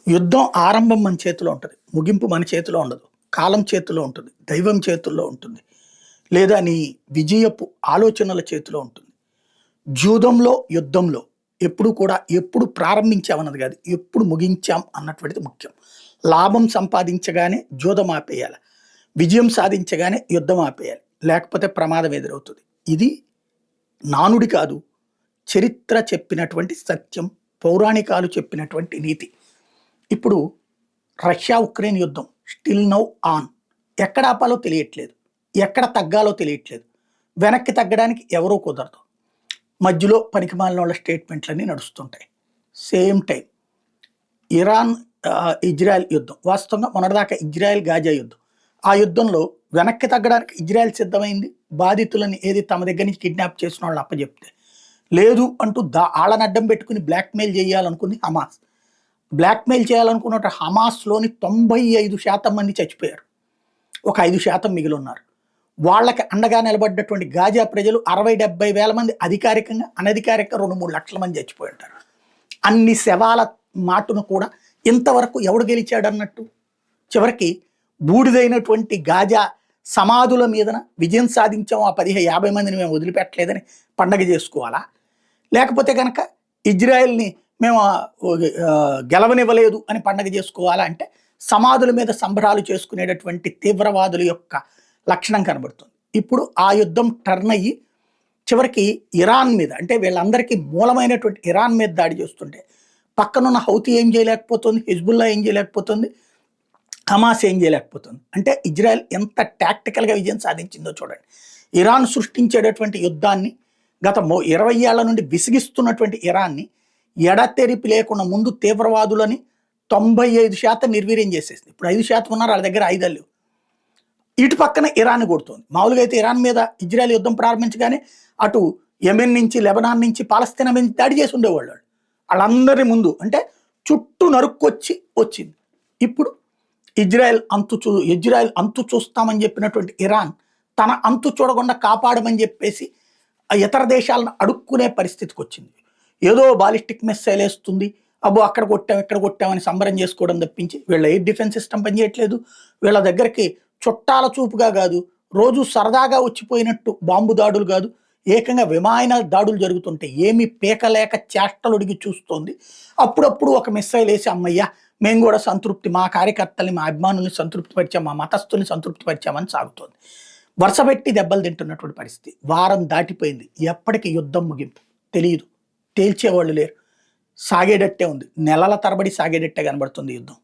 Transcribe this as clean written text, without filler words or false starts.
యుద్ధం ఆరంభం మన చేతిలో ఉంటుంది. ముగింపు మన చేతిలో ఉండదు. కాలం చేతిలో ఉంటుంది. దైవం చేతుల్లో ఉంటుంది. లేదా నీ విజయపు ఆలోచనల చేతిలో ఉంటుంది. జూదంలో, యుద్ధంలో ఎప్పుడు కూడా ఎప్పుడు ప్రారంభించామన్నది కాదు, ఎప్పుడు ముగించాం అన్నటువంటిది ముఖ్యం. లాభం సంపాదించగానే జూదం ఆపేయాలి. విజయం సాధించగానే యుద్ధం ఆపేయాలి. లేకపోతే ప్రమాదం ఎదురవుతుంది. ఇది నానుడి కాదు, చరిత్ర చెప్పినటువంటి సత్యం, పౌరాణికాలు చెప్పినటువంటి నీతి. ఇప్పుడు రష్యా ఉక్రెయిన్ యుద్ధం స్టిల్ నౌ ఆన్. ఎక్కడ ఆపాలో తెలియట్లేదు, ఎక్కడ తగ్గాలో తెలియట్లేదు. వెనక్కి తగ్గడానికి ఎవరూ కుదరదు. మధ్యలో పనికిమాలిన వాళ్ళ స్టేట్మెంట్లన్నీ నడుస్తుంటాయి. సేమ్ టైం ఇరాన్ ఇజ్రాయెల్ యుద్ధం, వాస్తవంగా మొన్నటిదాకా ఇజ్రాయెల్ గాజా యుద్ధం. ఆ యుద్ధంలో వెనక్కి తగ్గడానికి ఇజ్రాయెల్ సిద్ధమైంది. బాధితులని ఏది తమ దగ్గర నుంచి కిడ్నాప్ చేసిన వాళ్ళని అప్పచెప్తే లేదు అంటూ ఆళ్ళని అడ్డం పెట్టుకుని బ్లాక్మెయిల్ చేయాలనుకుంది హమాస్. బ్లాక్మెయిల్ చేయాలనుకున్న హమాస్లోని 95% మంది చచ్చిపోయారు. ఒక 5% మిగిలి ఉన్నారు. వాళ్ళకి అండగా నిలబడ్డటువంటి గాజా ప్రజలు 60-70 వేల మంది అధికారికంగా, అనధికారికంగా 2-3 లక్షల మంది చచ్చిపోయి ఉంటారు. అన్ని శవాల మాటను కూడా ఇంతవరకు ఎవడు గెలిచాడు అన్నట్టు. చివరికి బూడిదైనటువంటి గాజా సమాధుల మీదన విజయం సాధించాం, ఆ 50 మందిని మేము వదిలిపెట్టలేదని పండగ చేసుకోవాలా? లేకపోతే కనుక ఇజ్రాయెల్ని మేము గెలవనివ్వలేదు అని పండగ చేసుకోవాలా? అంటే సమాధుల మీద సంబరాలు చేసుకునేటటువంటి తీవ్రవాదుల యొక్క లక్షణం కనబడుతుంది. ఇప్పుడు ఆ యుద్ధం టర్న్ అయ్యి చివరికి ఇరాన్ మీద, అంటే వీళ్ళందరికీ మూలమైనటువంటి ఇరాన్ మీద దాడి చేస్తుంటే పక్కనున్న హౌతీ ఏం చేయలేకపోతుంది, హిజ్బుల్లా ఏం చేయలేకపోతుంది, హమాస్ ఏం చేయలేకపోతుంది. అంటే ఇజ్రాయెల్ ఎంత టాక్టికల్గా విజయం సాధించిందో చూడండి. ఇరాన్ సృష్టించేటటువంటి యుద్ధాన్ని గత 20 ఏళ్ల నుండి విసిగిస్తున్నటువంటి ఇరాన్ని ఎడతెరిపి లేకుండా ముందు తీవ్రవాదులని 95% నిర్వీర్యం చేసేసింది. ఇప్పుడు 5% ఉన్నారు, వాళ్ళ దగ్గర ఆయుధాలు లేవు. ఇటు పక్కన ఇరాన్ కొడుతుంది. మామూలుగా అయితే ఇరాన్ మీద ఇజ్రాయెల్ యుద్ధం ప్రారంభించగానే అటు యెమెన్ నుంచి, లెబనాన్ నుంచి, పాలస్తీనా మీద దాడి చేసి ఉండేవాళ్ళు. వాళ్ళందరి ముందు అంటే చుట్టూ నరుక్కొచ్చి వచ్చింది. ఇప్పుడు ఇజ్రాయెల్ అంతు చూస్తామని చెప్పినటువంటి ఇరాన్ తన అంతు చూడకుండా కాపాడమని చెప్పేసి ఇతర దేశాలను అడుక్కునే పరిస్థితికి వచ్చింది. ఏదో బాలిస్టిక్ మిస్సైల్ వేస్తుంది, అబ్బో అక్కడ కొట్టాం ఇక్కడ కొట్టామని సంబరం చేసుకోవడం తప్పించి వీళ్ళ ఎయిర్ డిఫెన్స్ సిస్టమ్ పనిచేయట్లేదు. వీళ్ళ దగ్గరికి చుట్టాల చూపుగా కాదు, రోజు సరదాగా వచ్చిపోయినట్టు బాంబు దాడులు కాదు, ఏకంగా విమాన దాడులు జరుగుతుంటే ఏమి పీకలేక చేష్టలుడిగి చూస్తోంది. అప్పుడప్పుడు ఒక మిస్సైల్ వేసి అమ్మయ్య మేము కూడా సంతృప్తి, మా కార్యకర్తల్ని, మా అభిమానుల్ని సంతృప్తి పరిచాం, మా మతస్థుల్ని సంతృప్తి పరిచామని సాగుతోంది. వరుసపెట్టి దెబ్బలు తింటున్నటువంటి పరిస్థితి. వారం దాటిపోయింది. ఎప్పటికి యుద్ధం ముగింపు తెలియదు, తేల్చేవాళ్ళు లేరు. సాగేటట్టే ఉంది, నెలల తరబడి సాగేటట్టే కనబడుతుంది యుద్ధం.